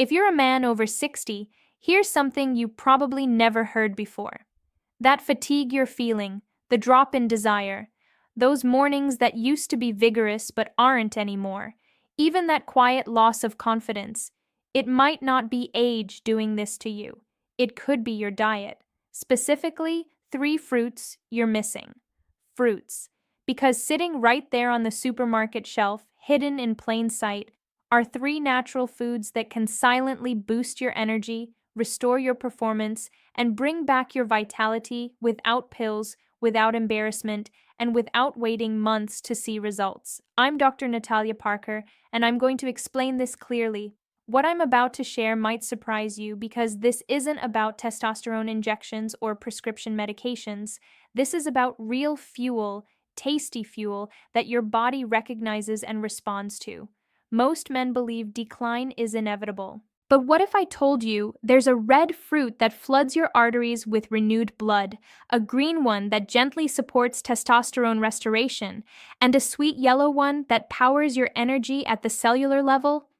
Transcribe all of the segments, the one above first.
If you're a man over 60, here's something you probably never heard before. That fatigue you're feeling, the drop in desire, those mornings that used to be vigorous but aren't anymore, even that quiet loss of confidence, it might not be age doing this to you. It could be your diet. Specifically, 3 fruits you're missing. Fruits. Because sitting right there on the supermarket shelf, hidden in plain sight, are 3 natural foods that can silently boost your energy, restore your performance, and bring back your vitality without pills, without embarrassment, and without waiting months to see results. I'm Dr. Natalia Parker, and I'm going to explain this clearly. What I'm about to share might surprise you because this isn't about testosterone injections or prescription medications. This is about real fuel, tasty fuel that your body recognizes and responds to. Most men believe decline is inevitable. But what if I told you there's a red fruit that floods your arteries with renewed blood, a green one that gently supports testosterone restoration, and a sweet yellow one that powers your energy at the cellular level?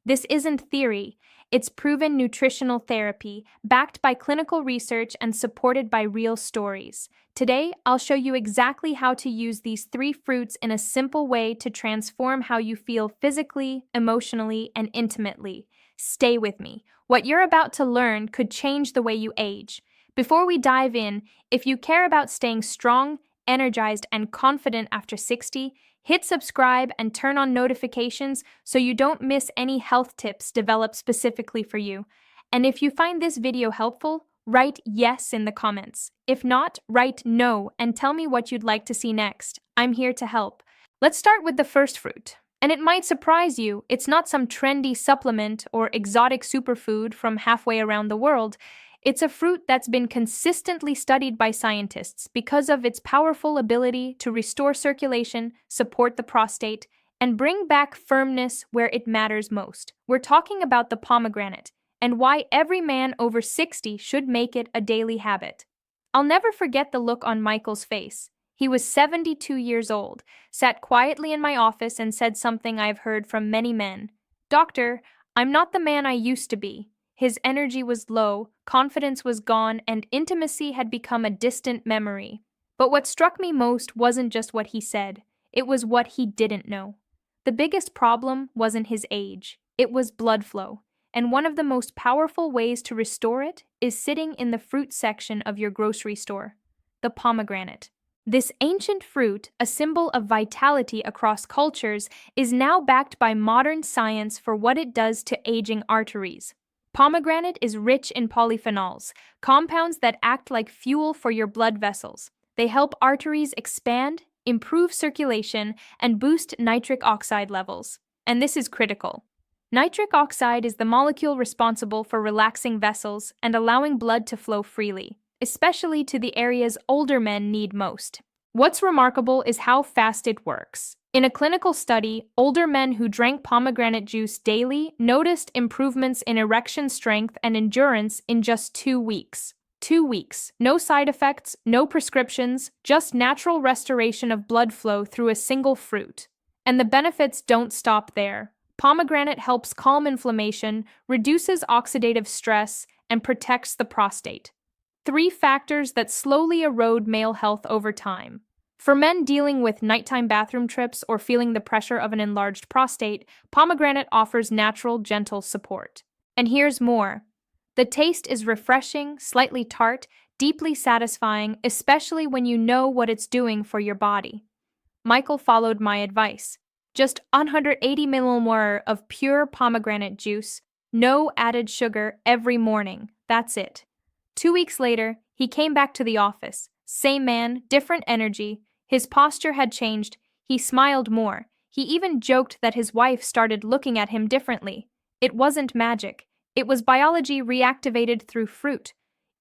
This isn't theory. It's proven nutritional therapy, backed by clinical research and supported by real stories. Today, I'll show you exactly how to use these 3 fruits in a simple way to transform how you feel physically, emotionally, and intimately. Stay with me. What you're about to learn could change the way you age. Before we dive in, if you care about staying strong, energized, and confident after 60, hit subscribe and turn on notifications so you don't miss any health tips developed specifically for you. And if you find this video helpful, write yes in the comments. If not, write no and tell me what you'd like to see next. I'm here to help. Let's start with the first fruit. And it might surprise you, it's not some trendy supplement or exotic superfood from halfway around the world. It's a fruit that's been consistently studied by scientists because of its powerful ability to restore circulation, support the prostate, and bring back firmness where it matters most. We're talking about the pomegranate, and why every man over 60 should make it a daily habit. I'll never forget the look on Michael's face. He was 72 years old, sat quietly in my office and said something I've heard from many men. "Doctor, I'm not the man I used to be." His energy was low, confidence was gone, and intimacy had become a distant memory. But what struck me most wasn't just what he said, it was what he didn't know. The biggest problem wasn't his age, it was blood flow. And one of the most powerful ways to restore it is sitting in the fruit section of your grocery store. The pomegranate. This ancient fruit, a symbol of vitality across cultures, is now backed by modern science for what it does to aging arteries. Pomegranate is rich in polyphenols, compounds that act like fuel for your blood vessels. They help arteries expand, improve circulation, and boost nitric oxide levels. And this is critical. Nitric oxide is the molecule responsible for relaxing vessels and allowing blood to flow freely, especially to the areas older men need most. What's remarkable is how fast it works. In a clinical study, older men who drank pomegranate juice daily noticed improvements in erection strength and endurance in just 2 weeks. 2 weeks. No side effects, no prescriptions, just natural restoration of blood flow through a single fruit. And the benefits don't stop there. Pomegranate helps calm inflammation, reduces oxidative stress, and protects the prostate. 3 factors that slowly erode male health over time. For men dealing with nighttime bathroom trips or feeling the pressure of an enlarged prostate, pomegranate offers natural, gentle support. And here's more. The taste is refreshing, slightly tart, deeply satisfying, especially when you know what it's doing for your body. Michael followed my advice. Just 180 milliliters of pure pomegranate juice, no added sugar every morning. That's it. 2 weeks later, he came back to the office. Same man, different energy. His posture had changed. He smiled more. He even joked that his wife started looking at him differently. It wasn't magic. It was biology reactivated through fruit.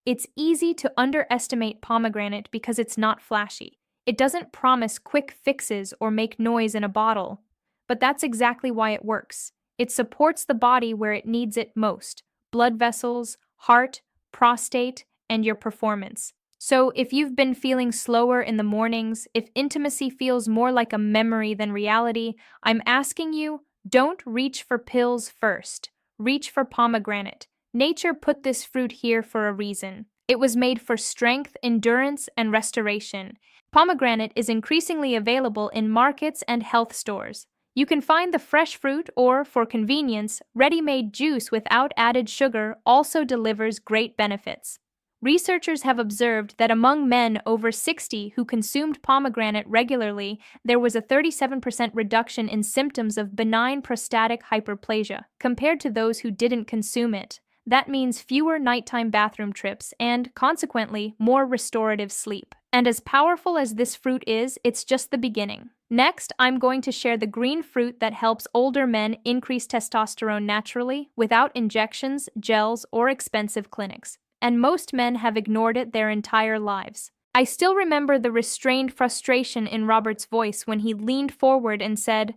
It's easy to underestimate pomegranate because it's not flashy. It doesn't promise quick fixes or make noise in a bottle. But that's exactly why it works. It supports the body where it needs it most: blood vessels, heart, prostate, and your performance. So if you've been feeling slower in the mornings, if intimacy feels more like a memory than reality, I'm asking you, don't reach for pills first. reach for pomegranate. Nature put this fruit here for a reason. It was made for strength, endurance, and restoration. Pomegranate is increasingly available in markets and health stores. You can find the fresh fruit or, for convenience, ready-made juice without added sugar also delivers great benefits. Researchers have observed that among men over 60 who consumed pomegranate regularly, there was a 37% reduction in symptoms of benign prostatic hyperplasia compared to those who didn't consume it. That means fewer nighttime bathroom trips and, consequently, more restorative sleep. And as powerful as this fruit is, it's just the beginning. Next, I'm going to share the green fruit that helps older men increase testosterone naturally without injections, gels, or expensive clinics. And most men have ignored it their entire lives. I still remember the restrained frustration in Robert's voice when he leaned forward and said,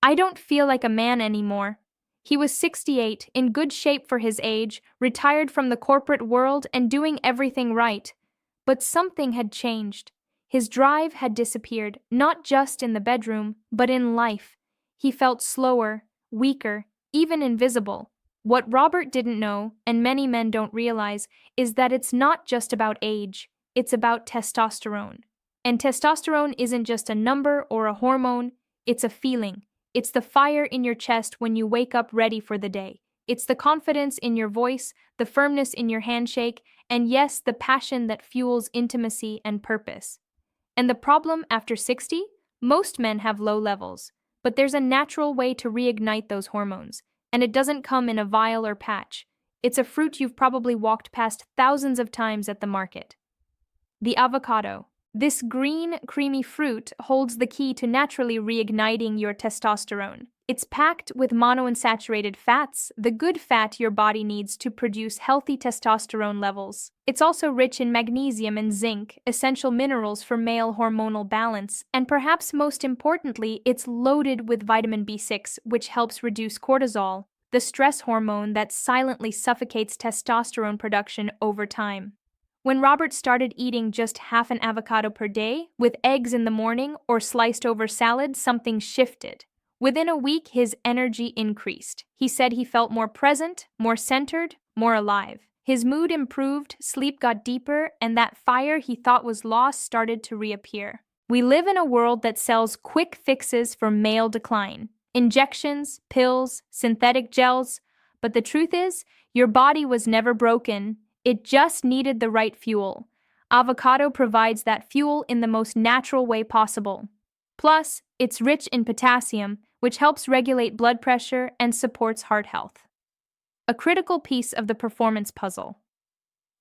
"I don't feel like a man anymore." He was 68, in good shape for his age, retired from the corporate world and doing everything right. But something had changed. His drive had disappeared, not just in the bedroom, but in life. He felt slower, weaker, even invisible. What Robert didn't know, and many men don't realize, is that it's not just about age, it's about testosterone. And testosterone isn't just a number or a hormone, it's a feeling. It's the fire in your chest when you wake up ready for the day. It's the confidence in your voice, the firmness in your handshake, and yes, the passion that fuels intimacy and purpose. And the problem after 60? Most men have low levels, but there's a natural way to reignite those hormones. And it doesn't come in a vial or patch. It's a fruit you've probably walked past thousands of times at the market. The avocado. This green, creamy fruit holds the key to naturally reigniting your testosterone. It's packed with monounsaturated fats, the good fat your body needs to produce healthy testosterone levels. It's also rich in magnesium and zinc, essential minerals for male hormonal balance, and perhaps most importantly, it's loaded with vitamin B6, which helps reduce cortisol, the stress hormone that silently suffocates testosterone production over time. When Robert started eating just half an avocado per day, with eggs in the morning or sliced over salad, something shifted. Within a week, his energy increased. He said he felt more present, more centered, more alive. His mood improved, sleep got deeper, and that fire he thought was lost started to reappear. We live in a world that sells quick fixes for male decline. Injections, pills, synthetic gels. But the truth is, your body was never broken. It just needed the right fuel. Avocado provides that fuel in the most natural way possible. Plus, it's rich in potassium, which helps regulate blood pressure and supports heart health. A critical piece of the performance puzzle.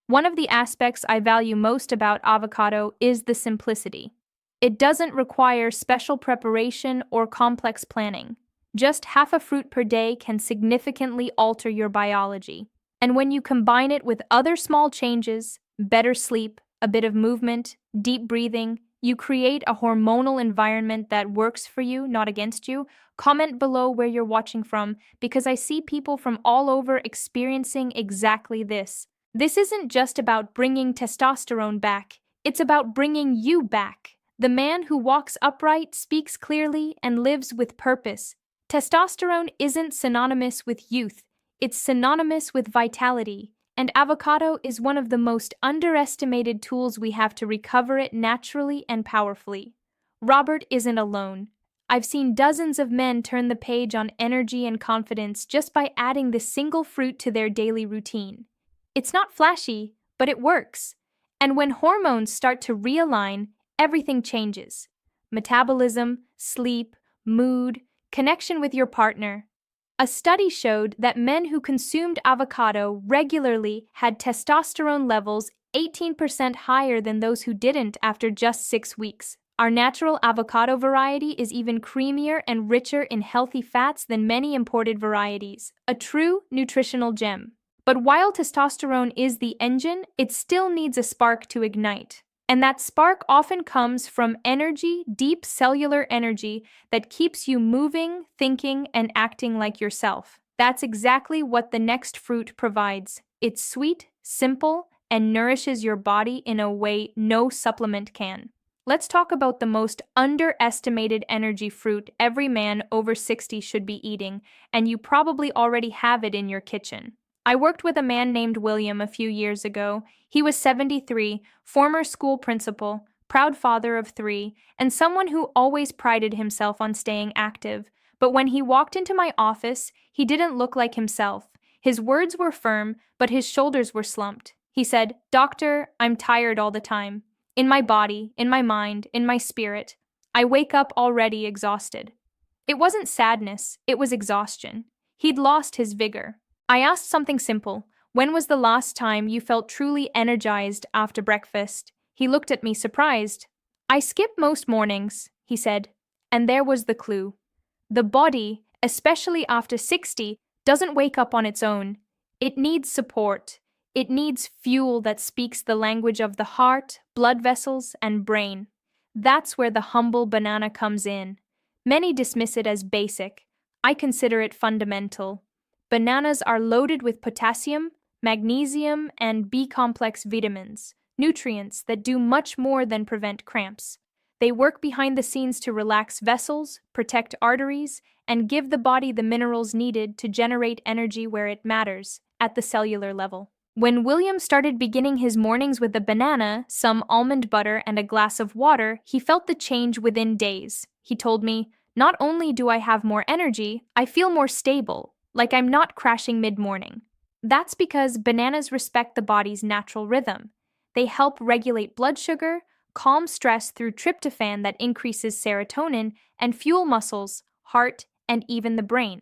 One of the aspects I value most about avocado is the simplicity. It doesn't require special preparation or complex planning. Just half a fruit per day can significantly alter your biology. And when you combine it with other small changes, better sleep, a bit of movement, deep breathing, you create a hormonal environment that works for you, not against you. Comment below where you're watching from, because I see people from all over experiencing exactly this. This isn't just about bringing testosterone back, it's about bringing you back. The man who walks upright, speaks clearly, and lives with purpose. Testosterone isn't synonymous with youth, it's synonymous with vitality. And avocado is one of the most underestimated tools we have to recover it naturally and powerfully. Robert isn't alone. I've seen dozens of men turn the page on energy and confidence just by adding this single fruit to their daily routine. It's not flashy, but it works. And when hormones start to realign, everything changes. Metabolism, sleep, mood, connection with your partner. A study showed that men who consumed avocado regularly had testosterone levels 18% higher than those who didn't after just 6 weeks. Our natural avocado variety is even creamier and richer in healthy fats than many imported varieties, a true nutritional gem. But while testosterone is the engine, it still needs a spark to ignite. And that spark often comes from energy, deep cellular energy that keeps you moving, thinking, and acting like yourself. That's exactly what the next fruit provides. It's sweet, simple, and nourishes your body in a way no supplement can. Let's talk about the most underestimated energy fruit every man over 60 should be eating, and you probably already have it in your kitchen. I worked with a man named William a few years ago. He was 73, former school principal, proud father of three, and someone who always prided himself on staying active. But when he walked into my office, he didn't look like himself. His words were firm, but his shoulders were slumped. He said, "Doctor, I'm tired all the time. In my body, in my mind, in my spirit. I wake up already exhausted." It wasn't sadness, it was exhaustion. He'd lost his vigor. I asked something simple. When was the last time you felt truly energized after breakfast? He looked at me surprised. "I skip most mornings," he said. And there was the clue. The body, especially after 60, doesn't wake up on its own. It needs support. It needs fuel that speaks the language of the heart, blood vessels, and brain. That's where the humble banana comes in. Many dismiss it as basic. I consider it fundamental. Bananas are loaded with potassium, magnesium, and B-complex vitamins, nutrients that do much more than prevent cramps. They work behind the scenes to relax vessels, protect arteries, and give the body the minerals needed to generate energy where it matters, at the cellular level. When William started beginning his mornings with a banana, some almond butter, and a glass of water, he felt the change within days. He told me, "Not only do I have more energy, I feel more stable, like I'm not crashing mid-morning." That's because bananas respect the body's natural rhythm. They help regulate blood sugar, calm stress through tryptophan that increases serotonin, and fuel muscles, heart, and even the brain.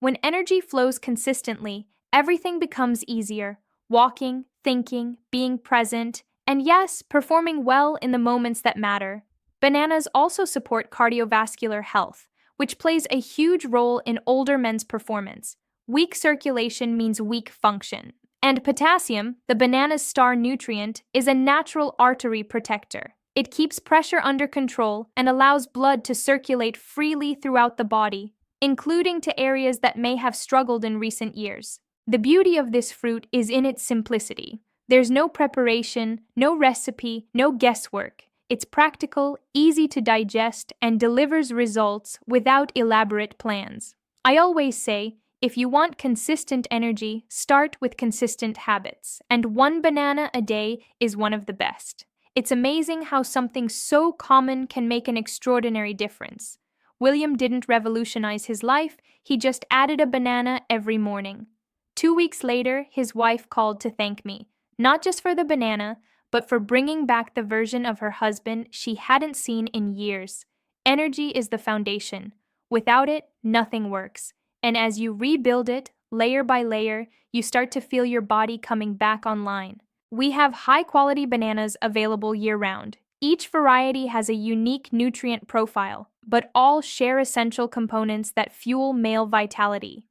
When energy flows consistently, everything becomes easier. Walking, thinking, being present, and yes, performing well in the moments that matter. Bananas also support cardiovascular health, which plays a huge role in older men's performance. Weak circulation means weak function. And potassium, the banana's star nutrient, is a natural artery protector. It keeps pressure under control and allows blood to circulate freely throughout the body, including to areas that may have struggled in recent years. The beauty of this fruit is in its simplicity. There's no preparation, no recipe, no guesswork. It's practical, easy to digest, and delivers results without elaborate plans. I always say, if you want consistent energy, start with consistent habits, and one banana a day is one of the best. It's amazing how something so common can make an extraordinary difference. William didn't revolutionize his life, he just added a banana every morning. 2 weeks later, his wife called to thank me, not just for the banana, but for bringing back the version of her husband she hadn't seen in years. Energy is the foundation. Without it, nothing works. And as you rebuild it, layer by layer, you start to feel your body coming back online. We have high-quality bananas available year-round. Each variety has a unique nutrient profile, but all share essential components that fuel male vitality.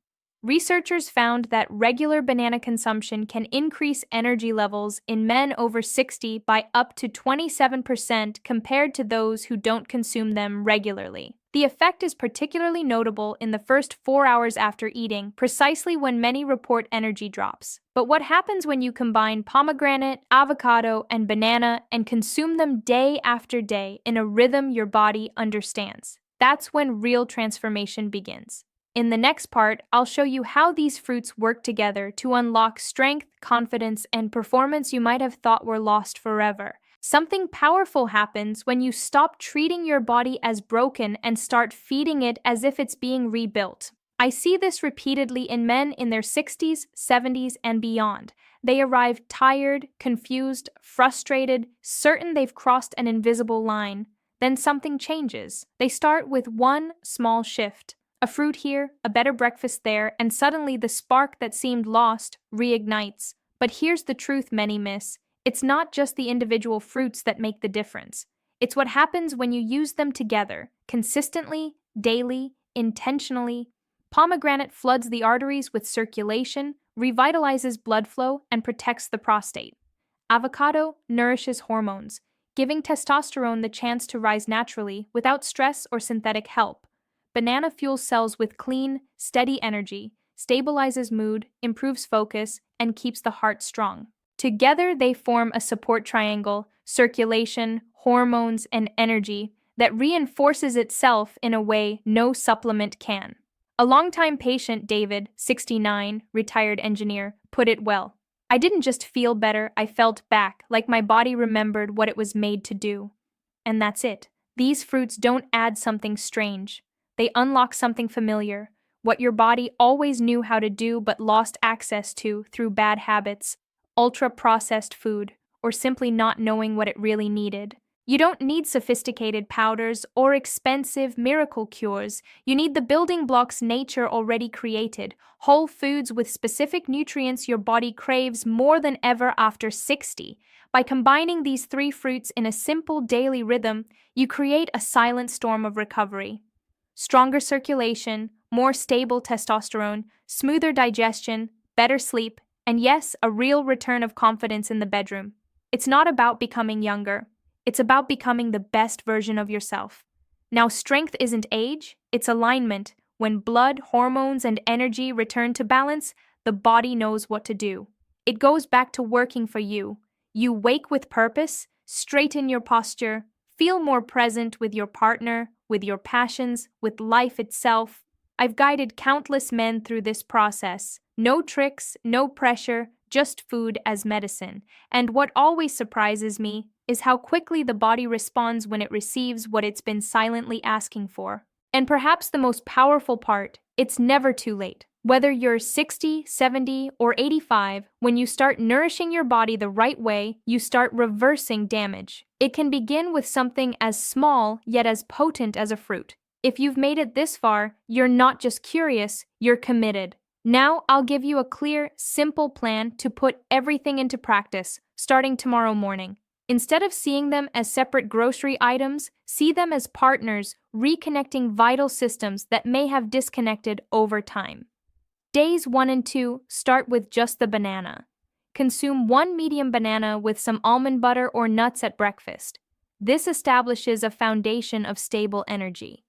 Researchers found that regular banana consumption can increase energy levels in men over 60 by up to 27% compared to those who don't consume them regularly. The effect is particularly notable in the first 4 hours after eating, precisely when many report energy drops. But what happens when you combine pomegranate, avocado, and banana and consume them day after day in a rhythm your body understands? That's when real transformation begins. In the next part, I'll show you how these fruits work together to unlock strength, confidence, and performance you might have thought were lost forever. Something powerful happens when you stop treating your body as broken and start feeding it as if it's being rebuilt. I see this repeatedly in men in their 60s, 70s, and beyond. They arrive tired, confused, frustrated, certain they've crossed an invisible line. Then something changes. They start with one small shift. A fruit here, a better breakfast there, and suddenly the spark that seemed lost reignites. But here's the truth many miss. It's not just the individual fruits that make the difference. It's what happens when you use them together, consistently, daily, intentionally. Pomegranate floods the arteries with circulation, revitalizes blood flow, and protects the prostate. Avocado nourishes hormones, giving testosterone the chance to rise naturally without stress or synthetic help. Banana fuels cells with clean, steady energy, stabilizes mood, improves focus, and keeps the heart strong. Together, they form a support triangle: circulation, hormones, and energy that reinforces itself in a way no supplement can. A longtime patient, David, 69, retired engineer, put it well. I didn't just feel better, I felt back, like my body remembered what it was made to do. And that's it. These fruits don't add something strange. They unlock something familiar, what your body always knew how to do but lost access to through bad habits, ultra-processed food, or simply not knowing what it really needed. You don't need sophisticated powders or expensive miracle cures. You need the building blocks nature already created, whole foods with specific nutrients your body craves more than ever after 60. By combining these three fruits in a simple daily rhythm, you create a silent storm of recovery. Stronger circulation, more stable testosterone, smoother digestion, better sleep, and yes, a real return of confidence in the bedroom. It's not about becoming younger. It's about becoming the best version of yourself. Now, strength isn't age, it's alignment. When blood, hormones, and energy return to balance, the body knows what to do. It goes back to working for you. You wake with purpose, straighten your posture, feel more present with your partner, with your passions, with life itself. I've guided countless men through this process. No tricks, no pressure, just food as medicine. And what always surprises me is how quickly the body responds when it receives what it's been silently asking for. And perhaps the most powerful part, it's never too late. Whether you're 60, 70, or 85, when you start nourishing your body the right way, you start reversing damage. It can begin with something as small yet as potent as a fruit. If you've made it this far, you're not just curious, you're committed. Now I'll give you a clear, simple plan to put everything into practice, starting tomorrow morning. Instead of seeing them as separate grocery items, see them as partners, reconnecting vital systems that may have disconnected over time. Days 1 and 2 start with just the banana. Consume one medium banana with some almond butter or nuts at breakfast. This establishes a foundation of stable energy.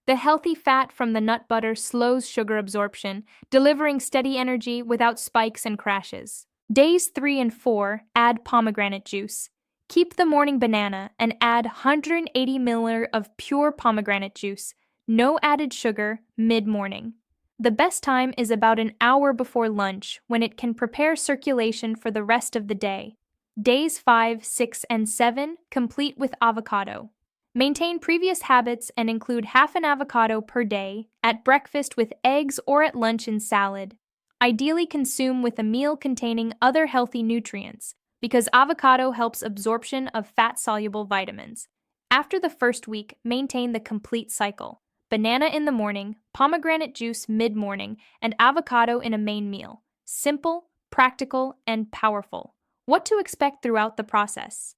The healthy fat from the nut butter slows sugar absorption, delivering steady energy without spikes and crashes. Days 3 and 4 add pomegranate juice. Keep the morning banana and add 180 ml of pure pomegranate juice, no added sugar, mid-morning. The best time is about an hour before lunch when it can prepare circulation for the rest of the day. Days 5, 6, and 7 complete with avocado. Maintain previous habits and include half an avocado per day, at breakfast with eggs or at lunch in salad. Ideally consume with a meal containing other healthy nutrients, because avocado helps absorption of fat-soluble vitamins. After the first week, maintain the complete cycle. Banana in the morning, pomegranate juice mid-morning, and avocado in a main meal. Simple, practical, and powerful. What to expect throughout the process?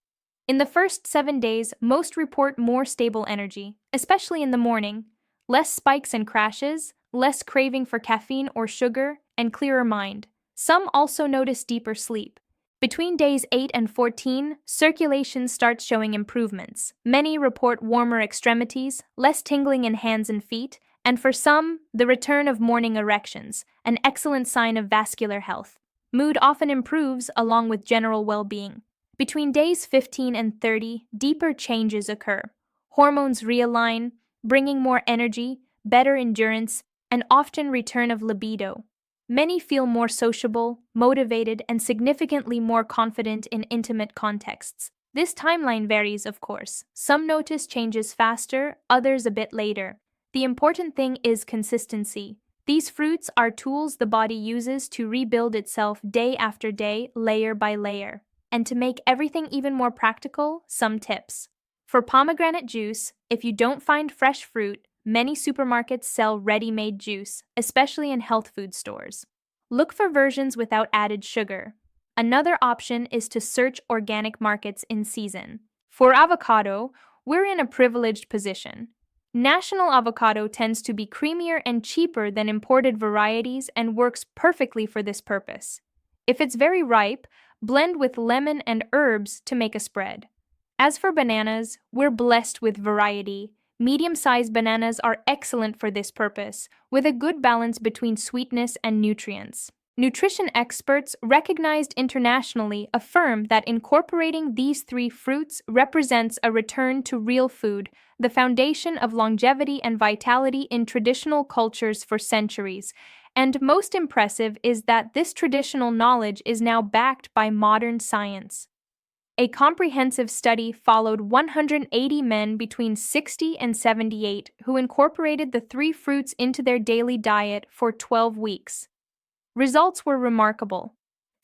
In the first 7 days, most report more stable energy, especially in the morning, less spikes and crashes, less craving for caffeine or sugar, and clearer mind. Some also notice deeper sleep. Between days 8 and 14, circulation starts showing improvements. Many report warmer extremities, less tingling in hands and feet, and for some, the return of morning erections, an excellent sign of vascular health. Mood often improves along with general well-being. Between days 15 and 30, deeper changes occur. Hormones realign, bringing more energy, better endurance, and often return of libido. Many feel more sociable, motivated, and significantly more confident in intimate contexts. This timeline varies, of course. Some notice changes faster, others a bit later. The important thing is consistency. These fruits are tools the body uses to rebuild itself day after day, layer by layer. And to make everything even more practical, some tips. For pomegranate juice, if you don't find fresh fruit, many supermarkets sell ready-made juice, especially in health food stores. Look for versions without added sugar. Another option is to search organic markets in season. For avocado, we're in a privileged position. National avocado tends to be creamier and cheaper than imported varieties and works perfectly for this purpose. If it's very ripe, blend with lemon and herbs to make a spread. As for bananas, we're blessed with variety. Medium-sized bananas are excellent for this purpose, with a good balance between sweetness and nutrients. Nutrition experts recognized internationally affirm that incorporating these three fruits represents a return to real food, the foundation of longevity and vitality in traditional cultures for centuries. And most impressive is that this traditional knowledge is now backed by modern science. A comprehensive study followed 180 men between 60 and 78 who incorporated the three fruits into their daily diet for 12 weeks. Results were remarkable.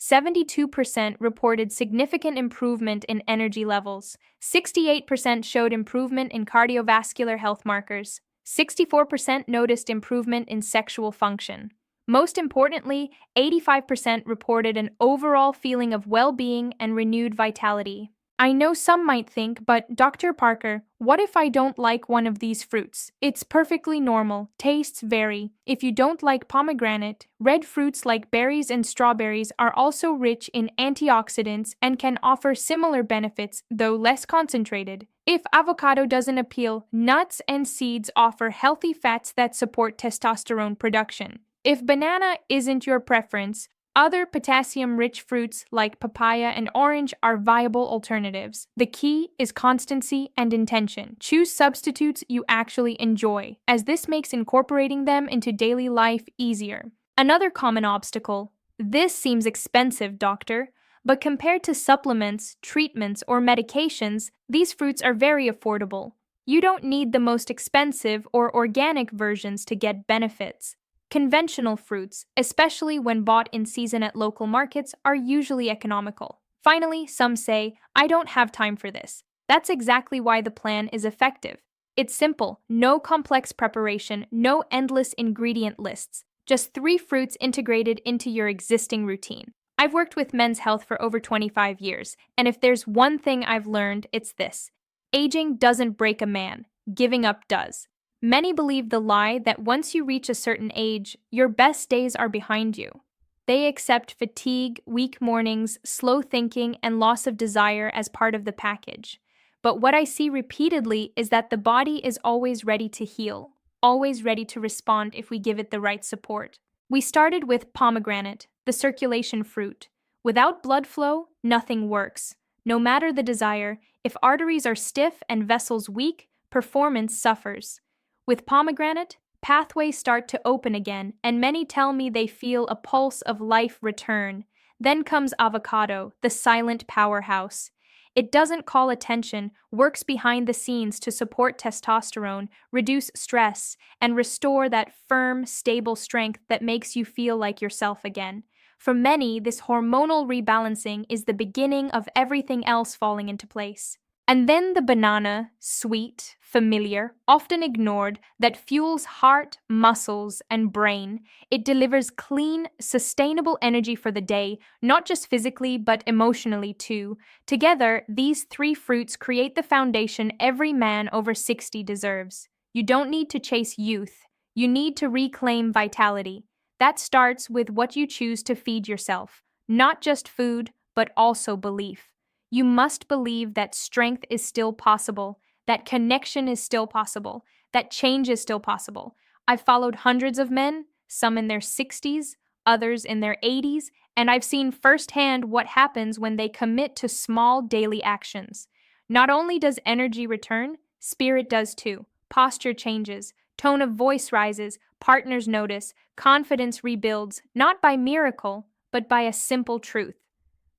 72% reported significant improvement in energy levels, 68% showed improvement in cardiovascular health markers, 64% noticed improvement in sexual function. Most importantly, 85% reported an overall feeling of well-being and renewed vitality. I know some might think, but Dr. Parker, what if I don't like one of these fruits? It's perfectly normal. Tastes vary. If you don't like pomegranate, red fruits like berries and strawberries are also rich in antioxidants and can offer similar benefits, though less concentrated. If avocado doesn't appeal, nuts and seeds offer healthy fats that support testosterone production. If banana isn't your preference, other potassium-rich fruits like papaya and orange are viable alternatives. The key is constancy and intention. Choose substitutes you actually enjoy, as this makes incorporating them into daily life easier. Another common obstacle: this seems expensive, doctor. But compared to supplements, treatments, or medications, these fruits are very affordable. You don't need the most expensive or organic versions to get benefits. Conventional fruits, especially when bought in season at local markets, are usually economical. Finally, some say, I don't have time for this. That's exactly why the plan is effective. It's simple, no complex preparation, no endless ingredient lists, just three fruits integrated into your existing routine. I've worked with men's health for over 25 years, and if there's one thing I've learned, it's this: aging doesn't break a man, giving up does. Many believe the lie that once you reach a certain age, your best days are behind you. They accept fatigue, weak mornings, slow thinking, and loss of desire as part of the package. But what I see repeatedly is that the body is always ready to heal, always ready to respond if we give it the right support. We started with pomegranate, the circulation fruit. Without blood flow, nothing works. No matter the desire, if arteries are stiff and vessels weak, performance suffers. With pomegranate, pathways start to open again, and many tell me they feel a pulse of life return. Then comes avocado, the silent powerhouse. It doesn't call attention, works behind the scenes to support testosterone, reduce stress, and restore that firm, stable strength that makes you feel like yourself again. For many, this hormonal rebalancing is the beginning of everything else falling into place. And then the banana, sweet, familiar, often ignored, that fuels heart, muscles, and brain. It delivers clean, sustainable energy for the day, not just physically, but emotionally too. Together, these three fruits create the foundation every man over 60 deserves. You don't need to chase youth. You need to reclaim vitality. That starts with what you choose to feed yourself. Not just food, but also belief. You must believe that strength is still possible, that connection is still possible, that change is still possible. I've followed hundreds of men, some in their 60s, others in their 80s, and I've seen firsthand what happens when they commit to small daily actions. Not only does energy return, spirit does too. Posture changes, tone of voice rises, partners notice, confidence rebuilds, not by miracle, but by a simple truth.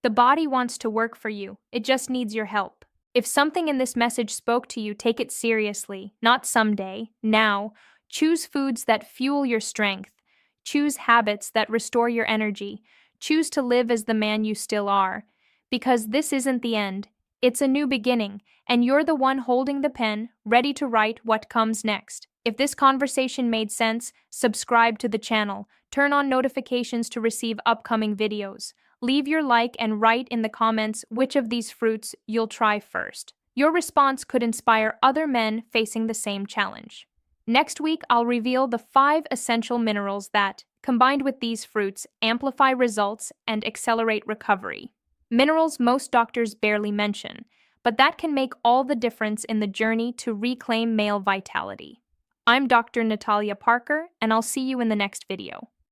The body wants to work for you, it just needs your help. If something in this message spoke to you, take it seriously, not someday, now. Choose foods that fuel your strength. Choose habits that restore your energy. Choose to live as the man you still are. Because this isn't the end, it's a new beginning, and you're the one holding the pen, ready to write what comes next. If this conversation made sense, subscribe to the channel. Turn on notifications to receive upcoming videos. Leave your like and write in the comments which of these fruits you'll try first. Your response could inspire other men facing the same challenge. Next week, I'll reveal the 5 essential minerals that, combined with these fruits, amplify results and accelerate recovery. Minerals most doctors barely mention, but that can make all the difference in the journey to reclaim male vitality. I'm Dr. Natalia Parker, and I'll see you in the next video.